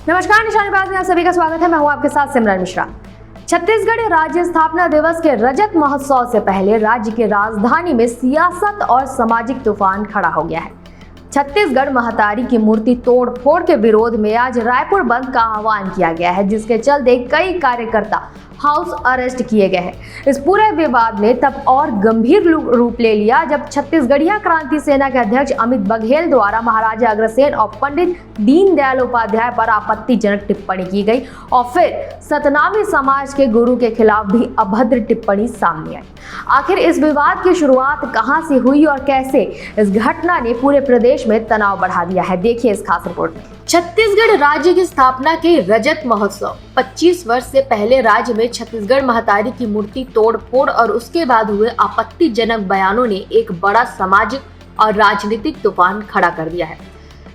नमस्कार, निशानेबाज में आप सभी का स्वागत है। मैं हूं आपके साथ सिमरन मिश्रा। छत्तीसगढ़ राज्य स्थापना दिवस के रजत महोत्सव से पहले राज्य की राजधानी में सियासत और सामाजिक तूफान खड़ा हो गया है। छत्तीसगढ़ महतारी की मूर्ति तोड़ फोड़ के विरोध में आज रायपुर बंद का आह्वान किया गया है, जिसके चलते कई कार्यकर्ता हाउस अरेस्ट किए गए हैं। इस पूरे विवाद ने तब और गंभीर रूप ले लिया जब छत्तीसगढ़िया क्रांति सेना के अध्यक्ष अमित बघेल द्वारा महाराजा अग्रसेन और पंडित दीनदयाल उपाध्याय पर आपत्तिजनक टिप्पणी की गई और फिर सतनामी समाज के गुरु के खिलाफ भी अभद्र टिप्पणी सामने आई। आखिर इस विवाद की शुरुआत कहां से हुई और कैसे इस घटना ने पूरे प्रदेश में तनाव बढ़ा दिया है, देखिए इस खास रिपोर्ट में। छत्तीसगढ़ राज्य की स्थापना के रजत महोत्सव 25 वर्ष से पहले राज्य में छत्तीसगढ़ महतारी की मूर्ति तोड़फोड़ और उसके बाद हुए आपत्तिजनक बयानों ने एक बड़ा सामाजिक और राजनीतिक तूफान खड़ा कर दिया है।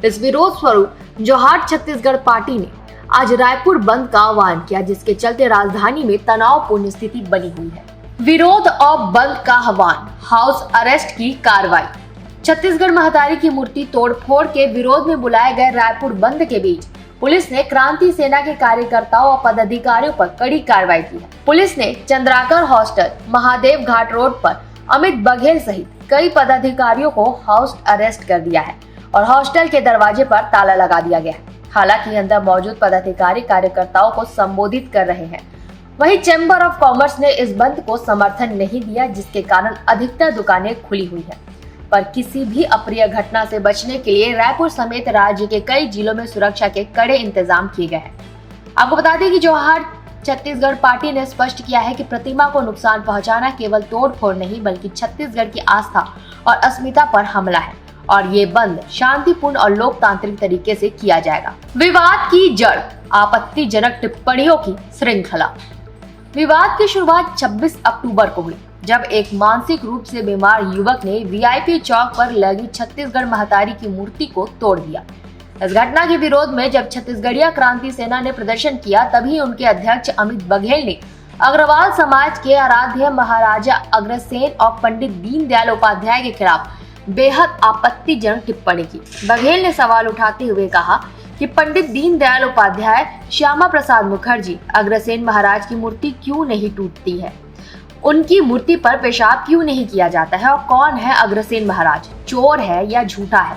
इस विरोध स्वरूप जोहाट छत्तीसगढ़ पार्टी ने आज रायपुर बंद का आह्वान किया, जिसके चलते राजधानी में तनावपूर्ण स्थिति बनी हुई है। विरोध और बंद का आह्वान, हाउस अरेस्ट की कार्रवाई। छत्तीसगढ़ महतारी की मूर्ति तोड़फोड़ के विरोध में बुलाए गए रायपुर बंद के बीच पुलिस ने क्रांति सेना के कार्यकर्ताओं और पदाधिकारियों पर कड़ी कार्रवाई की है। पुलिस ने चंद्राकर हॉस्टल, महादेव घाट रोड पर अमित बघेल सहित कई पदाधिकारियों को हाउस अरेस्ट कर दिया है और हॉस्टल के दरवाजे पर ताला लगा दिया गया है। हालांकि अंदर मौजूद पदाधिकारी कार्यकर्ताओं को संबोधित कर रहे हैं। वहीं चैम्बर ऑफ कॉमर्स ने इस बंद को समर्थन नहीं दिया, जिसके कारण अधिकतर दुकानें खुली हुई है। पर किसी भी अप्रिय घटना से बचने के लिए रायपुर समेत राज्य के कई जिलों में सुरक्षा के कड़े इंतजाम किए गए हैं। आपको बता दें कि जोहाट छत्तीसगढ़ पार्टी ने स्पष्ट किया है कि प्रतिमा को नुकसान पहुंचाना केवल तोड़फोड़ नहीं बल्कि छत्तीसगढ़ की आस्था और अस्मिता पर हमला है और ये बंद शांतिपूर्ण और लोकतांत्रिक तरीके से किया जाएगा। विवाद की जड़, आपत्तिजनक टिप्पणियों की श्रृंखला। विवाद की शुरुआत 26 अक्टूबर को हुई, जब एक मानसिक रूप से बीमार युवक ने वीआईपी चौक पर लगी छत्तीसगढ़ महतारी की मूर्ति को तोड़ दिया। इस घटना के विरोध में जब छत्तीसगढ़िया क्रांति सेना ने प्रदर्शन किया, तभी उनके अध्यक्ष अमित बघेल ने अग्रवाल समाज के आराध्य महाराजा अग्रसेन और पंडित दीनदयाल उपाध्याय के खिलाफ बेहद आपत्तिजनक टिप्पणी की। बघेल ने सवाल उठाते हुए कहा कि पंडित दीनदयाल उपाध्याय, श्यामा प्रसाद मुखर्जी, अग्रसेन महाराज की मूर्ति क्यों नहीं टूटती है, उनकी मूर्ति पर पेशाब क्यों नहीं किया जाता है और कौन है अग्रसेन महाराज, चोर है या झूठा है।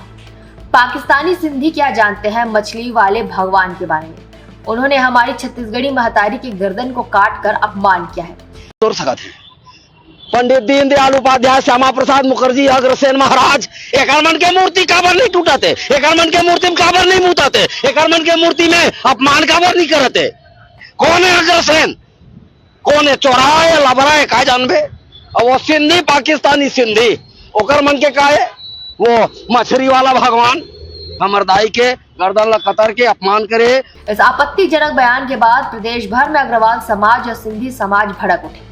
पाकिस्तानी सिंधी क्या जानते हैं मछली वाले भगवान के बारे में। उन्होंने हमारी छत्तीसगढ़ी महतारी की गर्दन को काट कर अपमान किया है। पंडित दीनदयाल उपाध्याय, श्यामा प्रसाद मुखर्जी, अग्रसेन महाराज, एकरमन के मूर्ति काबर नहीं टूटाते, एकरमन के मूर्ति में काबर नहीं मुताते, एकरमन के मूर्ति में अपमान काबर नहीं करते। कौन है अग्रसेन, कौन है, चोरा है, लबरा है, का जानबे। और वो सिंधी, पाकिस्तानी सिंधी, ओकर मन के का है, वो मछली वाला भगवान हमर दाई के गर्दन कतर के अपमान करे। इस आपत्तिजनक बयान के बाद प्रदेश भर में अग्रवाल समाज और सिंधी समाज भड़क उठे।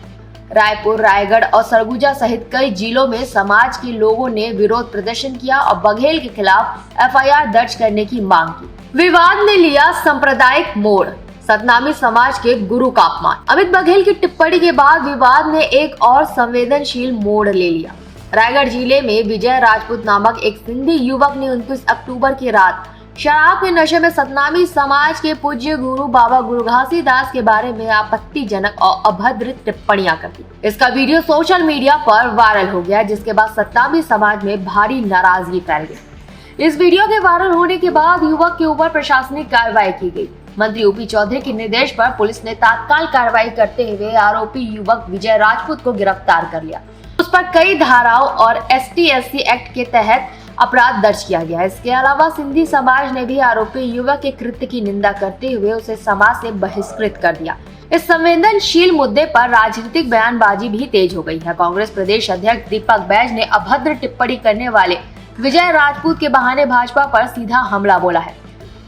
रायपुर, रायगढ़ और सरगुजा सहित कई जिलों में समाज के लोगों ने विरोध प्रदर्शन किया और बघेल के खिलाफ एफआईआर दर्ज करने की मांग की। विवाद ने लिया सांप्रदायिक मोड़, सतनामी समाज के गुरु का अपमान। अमित बघेल की टिप्पणी के बाद विवाद ने एक और संवेदनशील मोड़ ले लिया। रायगढ़ जिले में विजय राजपूत नामक एक सिंधी युवक ने 29 अक्टूबर की रात शराब के नशे में सतनामी समाज के पूज्य गुरु बाबा गुरु घासीदास के बारे में आपत्तिजनक और अभद्र टिप्पणियां कर दी। इसका वीडियो सोशल मीडिया पर वायरल हो गया, जिसके बाद सतनामी समाज में भारी नाराजगी फैल गई। इस वीडियो के वायरल होने के बाद युवक के ऊपर प्रशासनिक कार्रवाई की गई। मंत्री ओपी चौधरी के निर्देश पर पुलिस ने तत्काल कार्रवाई करते हुए आरोपी युवक विजय राजपूत को गिरफ्तार कर लिया। उस पर कई धाराओं और ST/SC एक्ट के तहत अपराध दर्ज किया गया। इसके अलावा सिंधी समाज ने भी आरोपी युवक के कृत्य की निंदा करते हुए उसे समाज से बहिष्कृत कर दिया। इस संवेदनशील मुद्दे पर राजनीतिक बयानबाजी भी तेज हो गई है। कांग्रेस प्रदेश अध्यक्ष दीपक बैज ने अभद्र टिप्पणी करने वाले विजय राजपूत के बहाने भाजपा पर सीधा हमला बोला है।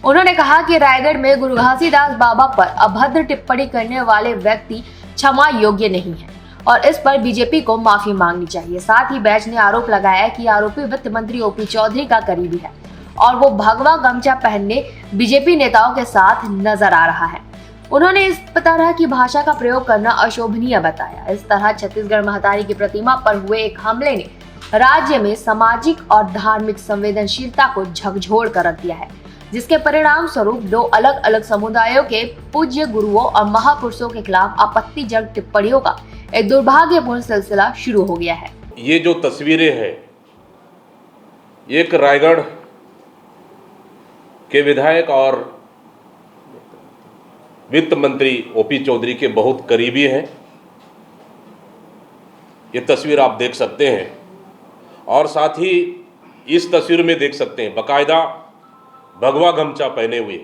उन्होंने कहा कि रायगढ़ में गुरु घासीदास बाबा पर अभद्र टिप्पणी करने वाले व्यक्ति क्षमा योग्य नहीं है और इस पर बीजेपी को माफी मांगनी चाहिए। साथ ही बैच ने आरोप लगाया कि आरोपी वित्त मंत्री ओपी चौधरी का करीबी है और वो भगवा गमछा पहनने बीजेपी नेताओं के साथ नजर आ रहा है। उन्होंने इस तरह की भाषा का प्रयोग करना अशोभनीय बताया। इस तरह छत्तीसगढ़ महतारी की प्रतिमा पर हुए एक हमले ने राज्य में सामाजिक और धार्मिक संवेदनशीलता को झकझोर कर रख दिया है। जिसके परिणाम स्वरूप 2 अलग अलग समुदायों के पूज्य गुरुओं और महापुरुषों के खिलाफ आपत्तिजनक टिप्पणियों का एक दुर्भाग्यपूर्ण सिलसिला शुरू हो गया है। ये जो तस्वीरें हैं, एक रायगढ़ के विधायक और वित्त मंत्री ओपी चौधरी के बहुत करीबी हैं। ये तस्वीर आप देख सकते हैं और साथ ही इस तस्वीर में देख सकते हैं बाकायदा भगवा गमछा पहने हुए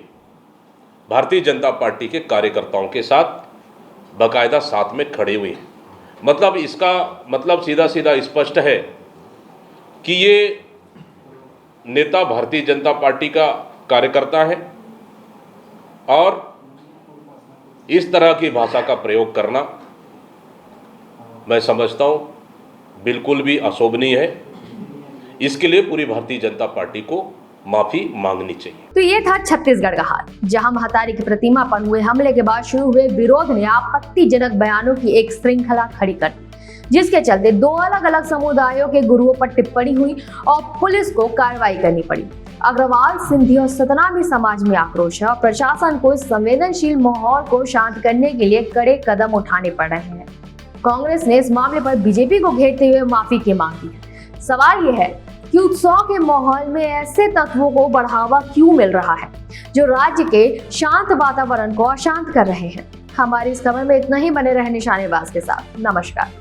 भारतीय जनता पार्टी के कार्यकर्ताओं के साथ बाकायदा साथ में खड़े हुए हैं। मतलब इसका मतलब सीधा सीधा स्पष्ट है कि ये नेता भारतीय जनता पार्टी का कार्यकर्ता है और इस तरह की भाषा का प्रयोग करना मैं समझता हूँ बिल्कुल भी अशोभनीय है। इसके लिए पूरी भारतीय जनता पार्टी को माफी मांगनी चाहिए। तो ये था छत्तीसगढ़ का हाल, जहां महतारी की प्रतिमा पर हुए हमले के बाद शुरू हुए विरोध ने आपत्तिजनक बयानों की एक श्रृंखला खड़ी कर दी, जिसके चलते 2 अलग अलग समुदायों के गुरुओं पर टिप्पणी हुई और पुलिस को कार्रवाई करनी पड़ी। अग्रवाल, सिंधी और सतनामी समाज में आक्रोश है और प्रशासन को इस संवेदनशील माहौल को शांत करने के लिए कड़े कदम उठाने पड़ रहे हैं। कांग्रेस ने इस मामले पर बीजेपी को घेरते हुए माफी की मांग की है। सवाल यह है कि उत्सव के माहौल में ऐसे तत्वों को बढ़ावा क्यों मिल रहा है जो राज्य के शांत वातावरण को अशांत कर रहे हैं। हमारी इस खबर में इतना ही। बने रहे निशानेबाज के साथ। नमस्कार।